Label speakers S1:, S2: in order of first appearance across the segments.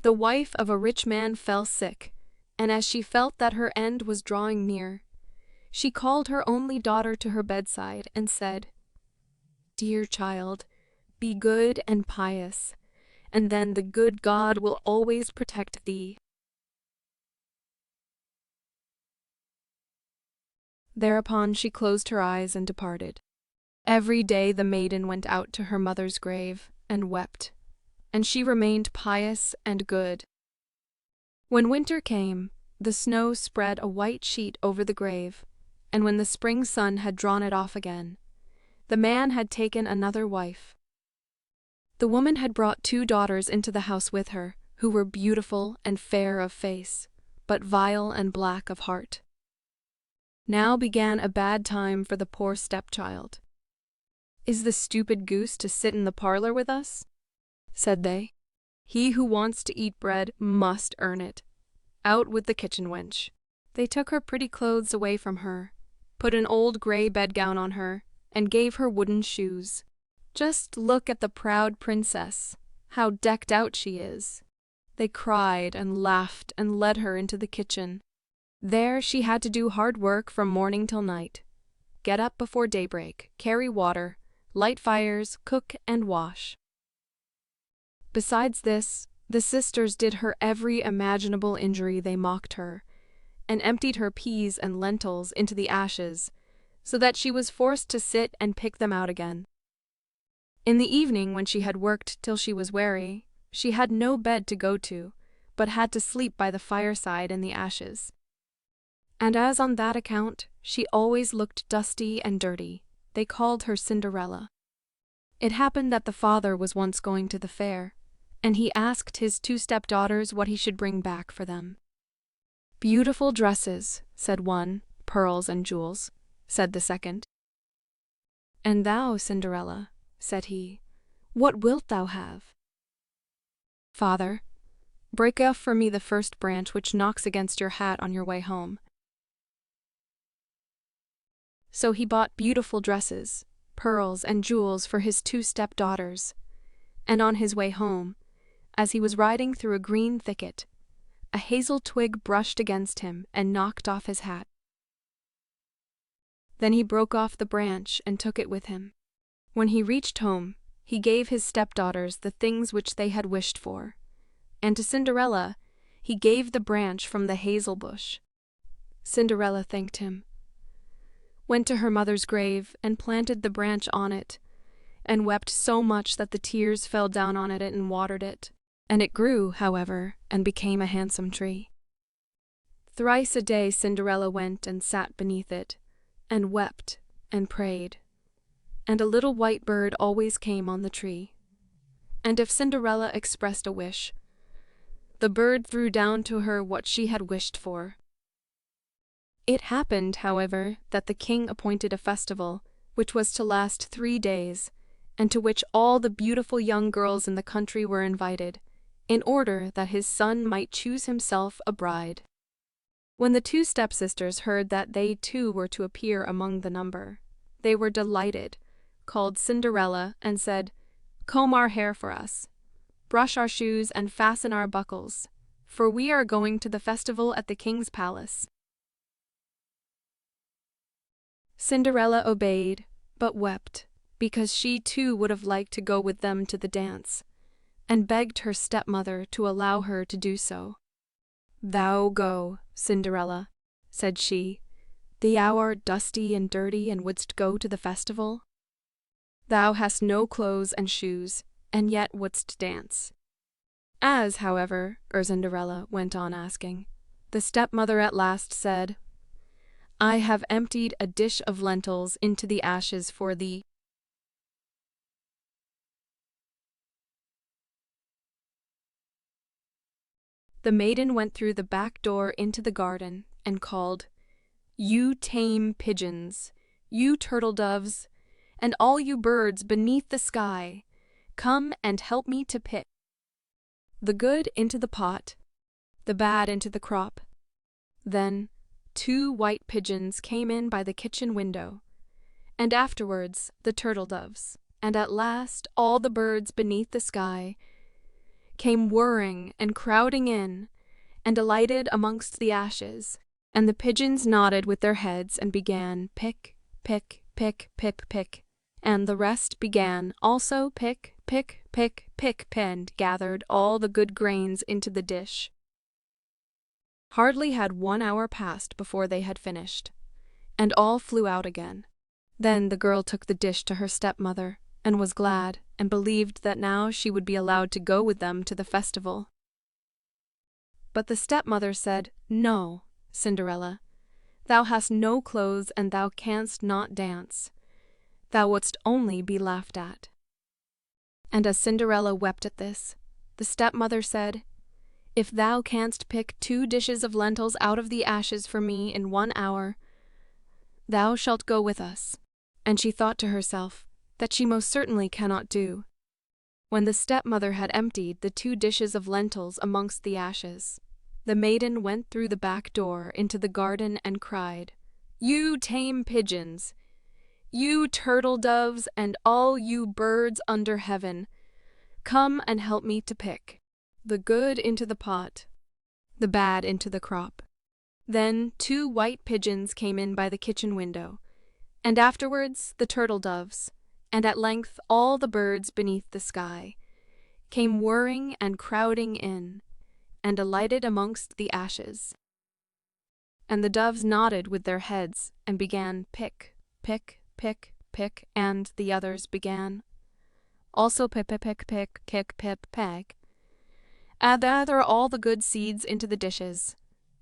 S1: The wife of a rich man fell sick, and as she felt that her end was drawing near, she called her only daughter to her bedside and said, "Dear child, be good and pious, and then the good God will always protect thee." Thereupon she closed her eyes and departed. Every day the maiden went out to her mother's grave and wept, and she remained pious and good. When winter came, the snow spread a white sheet over the grave, and when the spring sun had drawn it off again, the man had taken another wife. The woman had brought 2 daughters into the house with her, who were beautiful and fair of face, but vile and black of heart. Now began a bad time for the poor stepchild. "Is the stupid goose to sit in the parlor with us?" said they. "He who wants to eat bread must earn it. Out with the kitchen wench." They took her pretty clothes away from her, put an old gray bedgown on her, and gave her wooden shoes. "Just look at the proud princess, how decked out she is." They cried and laughed and led her into the kitchen. There she had to do hard work from morning till night. Get up before daybreak, carry water, light fires, cook and wash. Besides this, the sisters did her every imaginable injury. They mocked her, and emptied her peas and lentils into the ashes, so that she was forced to sit and pick them out again. In the evening, when she had worked till she was weary, she had no bed to go to, but had to sleep by the fireside in the ashes. And as on that account she always looked dusty and dirty, they called her Cinderella. It happened that the father was once going to the fair, and he asked his 2 stepdaughters what he should bring back for them. "Beautiful dresses," said one. "Pearls and jewels," said the second. "And thou, Cinderella," said he, "what wilt thou have?" "Father, break off for me the first branch which knocks against your hat on your way home." So he bought beautiful dresses, pearls, and jewels for his 2 stepdaughters, and on his way home, as he was riding through a green thicket, a hazel twig brushed against him and knocked off his hat. Then he broke off the branch and took it with him. When he reached home, he gave his stepdaughters the things which they had wished for, and to Cinderella he gave the branch from the hazel bush. Cinderella thanked him, went to her mother's grave and planted the branch on it, and wept so much that the tears fell down on it and watered it. And it grew, however, and became a handsome tree. Thrice a day Cinderella went and sat beneath it, and wept and prayed. And a little white bird always came on the tree. And if Cinderella expressed a wish, the bird threw down to her what she had wished for. It happened, however, that the king appointed a festival, which was to last 3 days, and to which all the beautiful young girls in the country were invited, in order that his son might choose himself a bride. When the 2 stepsisters heard that they too were to appear among the number, they were delighted, called Cinderella, and said, "Comb our hair for us, brush our shoes, and fasten our buckles, for we are going to the festival at the king's palace." Cinderella obeyed, but wept, because she too would have liked to go with them to the dance, and begged her stepmother to allow her to do so. "Thou go, Cinderella," said she. "Thou art dusty and dirty, and wouldst go to the festival? Thou hast no clothes and shoes, and yet wouldst dance." As, however, Cinderella went on asking, the stepmother at last said, "I have emptied a dish of lentils into the ashes for thee." The maiden went through the back door into the garden and called, "You tame pigeons, you turtle doves, and all you birds beneath the sky, come and help me to pick the good into the pot, the bad into the crop." Then 2 white pigeons came in by the kitchen window, and afterwards the turtle doves, and at last all the birds beneath the sky came whirring and crowding in, and alighted amongst the ashes. And the pigeons nodded with their heads and began pick, pick, pick, pick, pick. And the rest began also pick, pick, pick, pick, and gathered all the good grains into the dish. Hardly had 1 hour passed before they had finished, and all flew out again. Then the girl took the dish to her stepmother, and was glad, and believed that now she would be allowed to go with them to the festival. But the stepmother said, "No, Cinderella, thou hast no clothes, and thou canst not dance. Thou wouldst only be laughed at." And as Cinderella wept at this, the stepmother said, "If thou canst pick 2 dishes of lentils out of the ashes for me in 1 hour, thou shalt go with us." And she thought to herself that she most certainly cannot do. When the stepmother had emptied the 2 dishes of lentils amongst the ashes, the maiden went through the back door into the garden and cried, "You tame pigeons, you turtle doves, and all you birds under heaven, come and help me to pick the good into the pot, the bad into the crop." Then 2 white pigeons came in by the kitchen window, and afterwards the turtle doves, and at length all the birds beneath the sky, came whirring and crowding in, and alighted amongst the ashes. And the doves nodded with their heads, and began pick, pick, pick, pick, and the others began also pick, pick, pick, pick, pick, pick, pick. Add all the good seeds into the dishes,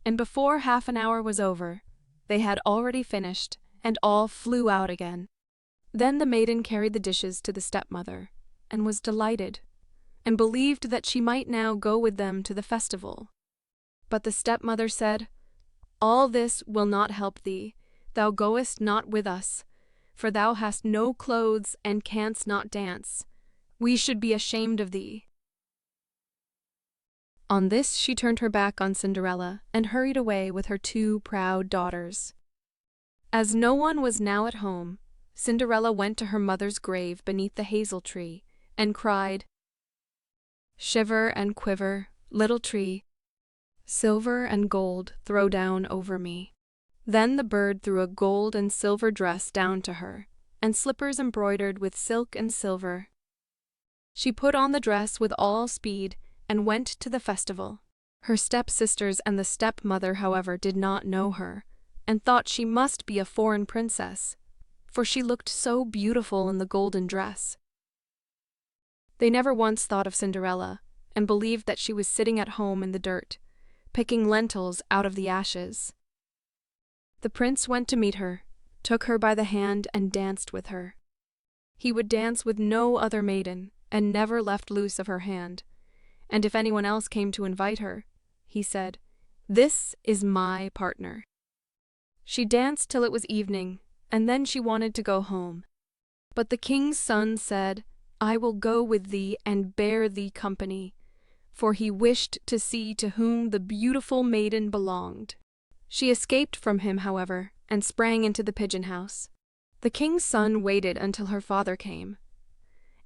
S1: and before half an hour was over, they had already finished, and all flew out again. Then the maiden carried the dishes to the stepmother, and was delighted, and believed that she might now go with them to the festival. But the stepmother said, "All this will not help thee, thou goest not with us, for thou hast no clothes and canst not dance. We should be ashamed of thee." On this she turned her back on Cinderella and hurried away with her 2 proud daughters. As no one was now at home, Cinderella went to her mother's grave beneath the hazel tree and cried, "Shiver and quiver, little tree, silver and gold throw down over me." Then the bird threw a gold and silver dress down to her, and slippers embroidered with silk and silver. She put on the dress with all speed and went to the festival. Her stepsisters and the stepmother, however, did not know her, and thought she must be a foreign princess, for she looked so beautiful in the golden dress. They never once thought of Cinderella, and believed that she was sitting at home in the dirt, picking lentils out of the ashes. The prince went to meet her, took her by the hand, and danced with her. He would dance with no other maiden, and never left loose of her hand, and if anyone else came to invite her, he said, "This is my partner." She danced till it was evening, and then she wanted to go home. But the king's son said, "I will go with thee and bear thee company," for he wished to see to whom the beautiful maiden belonged. She escaped from him, however, and sprang into the pigeon house. The king's son waited until her father came,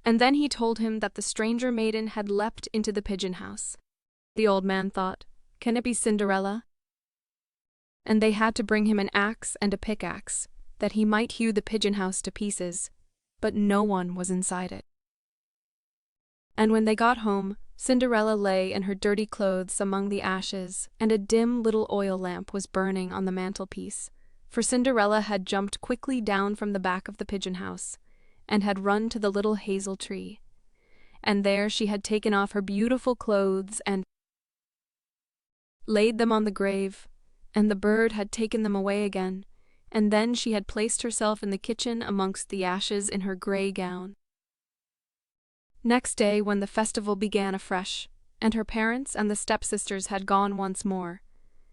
S1: and then he told him that the stranger maiden had leapt into the pigeon house. The old man thought, "Can it be Cinderella?" And they had to bring him an axe and a pickaxe, that he might hew the pigeon house to pieces, but no one was inside it. And when they got home, Cinderella lay in her dirty clothes among the ashes, and a dim little oil lamp was burning on the mantelpiece, for Cinderella had jumped quickly down from the back of the pigeon house, and had run to the little hazel tree. And there she had taken off her beautiful clothes and laid them on the grave, and the bird had taken them away again, and then she had placed herself in the kitchen amongst the ashes in her grey gown. Next day, when the festival began afresh, and her parents and the stepsisters had gone once more,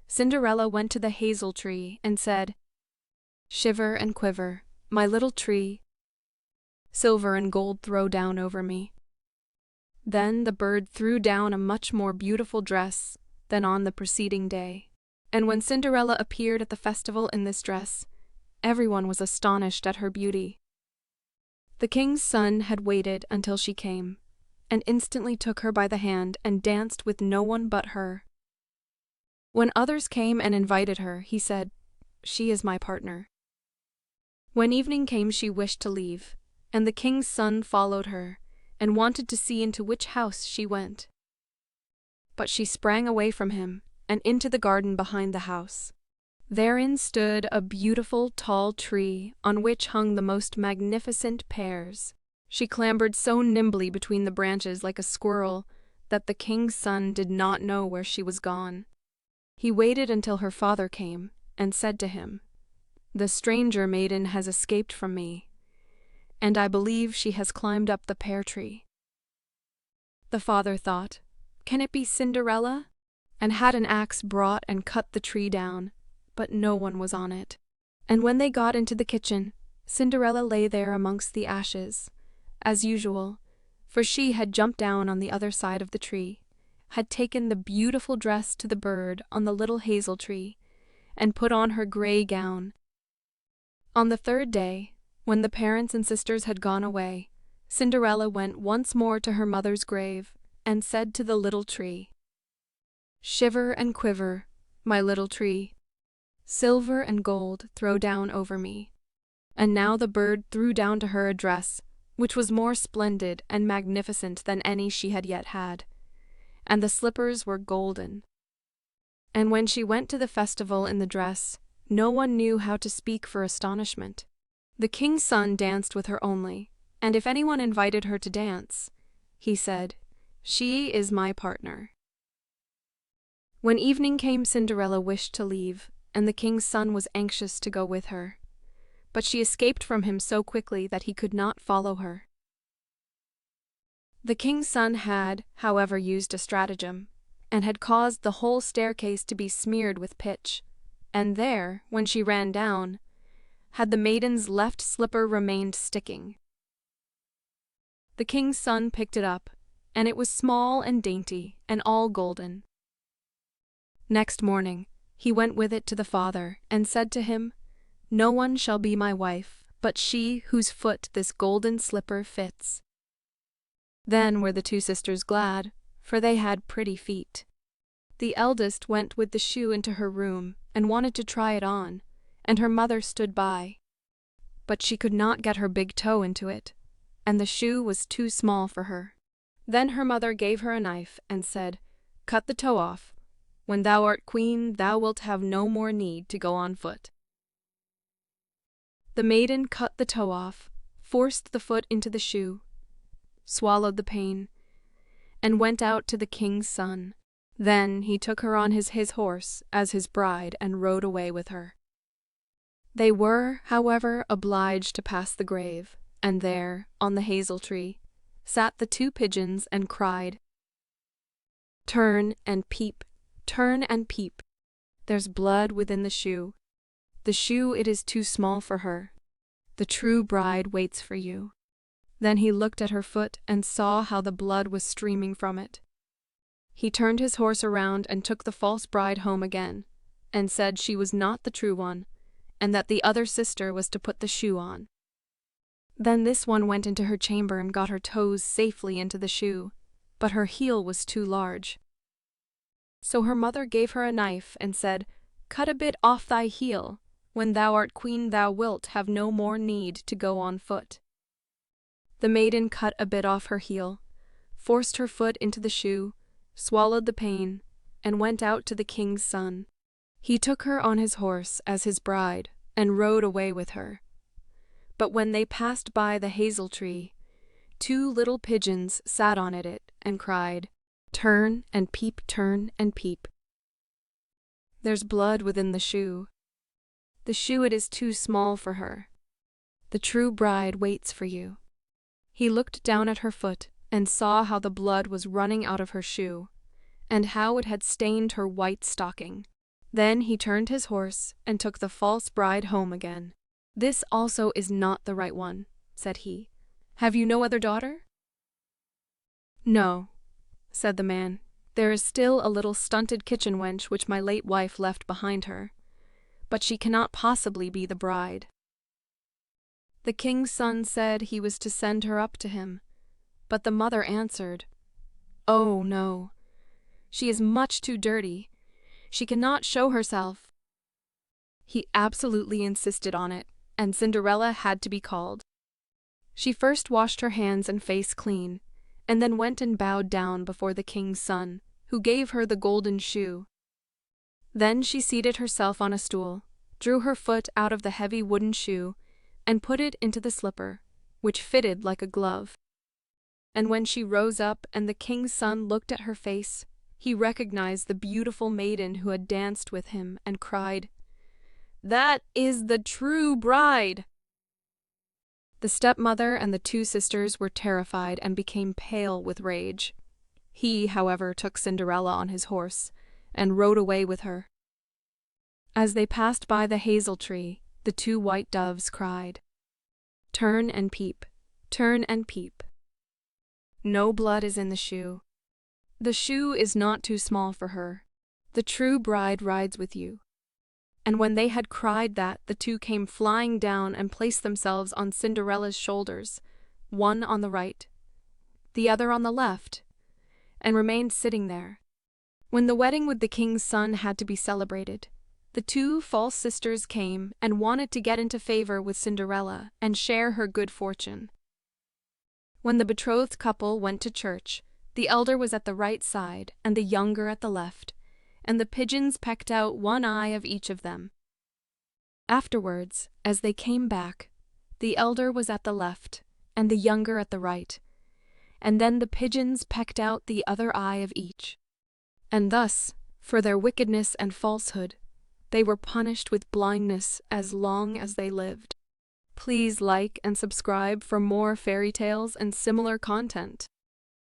S1: Cinderella went to the hazel tree and said, "Shiver and quiver, my little tree, silver and gold throw down over me." Then the bird threw down a much more beautiful dress than on the preceding day, and when Cinderella appeared at the festival in this dress, everyone was astonished at her beauty. The king's son had waited until she came, and instantly took her by the hand and danced with no one but her. When others came and invited her, he said, "She is my partner." When evening came, she wished to leave, and the king's son followed her and wanted to see into which house she went. But she sprang away from him and into the garden behind the house. Therein stood a beautiful tall tree on which hung the most magnificent pears. She clambered so nimbly between the branches like a squirrel that the king's son did not know where she was gone. He waited until her father came and said to him, "The stranger maiden has escaped from me, and I believe she has climbed up the pear tree." The father thought, "Can it be Cinderella?" and had an axe brought and cut the tree down, but no one was on it. And when they got into the kitchen, Cinderella lay there amongst the ashes, as usual, for she had jumped down on the other side of the tree, had taken the beautiful dress to the bird on the little hazel tree, and put on her grey gown. On the third day, when the parents and sisters had gone away, Cinderella went once more to her mother's grave and said to the little tree, "Shiver and quiver, my little tree. Silver and gold throw down over me." And now the bird threw down to her a dress, which was more splendid and magnificent than any she had yet had, and the slippers were golden. And when she went to the festival in the dress, no one knew how to speak for astonishment. The king's son danced with her only, and if anyone invited her to dance, he said, "She is my partner." When evening came, Cinderella wished to leave, and the king's son was anxious to go with her. But she escaped from him so quickly that he could not follow her. The king's son had, however, used a stratagem, and had caused the whole staircase to be smeared with pitch, and there, when she ran down, had the maiden's left slipper remained sticking. The king's son picked it up, and it was small and dainty, and all golden. Next morning, he went with it to the father, and said to him, "No one shall be my wife, but she whose foot this golden slipper fits." Then were the two sisters glad, for they had pretty feet. The eldest went with the shoe into her room, and wanted to try it on, and her mother stood by. But she could not get her big toe into it, and the shoe was too small for her. Then her mother gave her a knife, and said, "Cut the toe off. When thou art queen, thou wilt have no more need to go on foot." The maiden cut the toe off, forced the foot into the shoe, swallowed the pain, and went out to the king's son. Then he took her on his horse as his bride and rode away with her. They were, however, obliged to pass the grave, and there, on the hazel tree, sat the two pigeons and cried, "Turn and peep, turn and peep. There's blood within the shoe. The shoe it is too small for her. The true bride waits for you." Then he looked at her foot and saw how the blood was streaming from it. He turned his horse around and took the false bride home again, and said she was not the true one, and that the other sister was to put the shoe on. Then this one went into her chamber and got her toes safely into the shoe, but her heel was too large. So her mother gave her a knife and said, "Cut a bit off thy heel. When thou art queen thou wilt have no more need to go on foot." The maiden cut a bit off her heel, forced her foot into the shoe, swallowed the pain, and went out to the king's son. He took her on his horse as his bride and rode away with her. But when they passed by the hazel tree, two little pigeons sat on it and cried, "Turn and peep, turn and peep. There's blood within the shoe. The shoe it is too small for her. The true bride waits for you." He looked down at her foot and saw how the blood was running out of her shoe, and how it had stained her white stocking. Then he turned his horse and took the false bride home again. "This also is not the right one," said he. "Have you no other daughter?" "No," said the man. "There is still a little stunted kitchen wench which my late wife left behind her, but she cannot possibly be the bride." The king's son said he was to send her up to him, But the mother answered, "Oh, no. She is much too dirty. She cannot show herself." He absolutely insisted on it, and Cinderella had to be called. She first washed her hands and face clean, and then went and bowed down before the king's son, who gave her the golden shoe. Then she seated herself on a stool, drew her foot out of the heavy wooden shoe, and put it into the slipper, which fitted like a glove. And when she rose up and the king's son looked at her face, he recognized the beautiful maiden who had danced with him and cried, "That is the true bride!" The stepmother and the two sisters were terrified and became pale with rage. He, however, took Cinderella on his horse and rode away with her. As they passed by the hazel tree, the two white doves cried, "Turn and peep, turn and peep. No blood is in the shoe. The shoe is not too small for her. The true bride rides with you." And when they had cried that, the two came flying down and placed themselves on Cinderella's shoulders, one on the right, the other on the left, and remained sitting there. When the wedding with the king's son had to be celebrated, the two false sisters came and wanted to get into favor with Cinderella and share her good fortune. When the betrothed couple went to church, the elder was at the right side and the younger at the left, and the pigeons pecked out one eye of each of them. Afterwards, as they came back, the elder was at the left and the younger at the right, and then the pigeons pecked out the other eye of each. And thus, for their wickedness and falsehood, they were punished with blindness as long as they lived. Please like and subscribe for more fairy tales and similar content.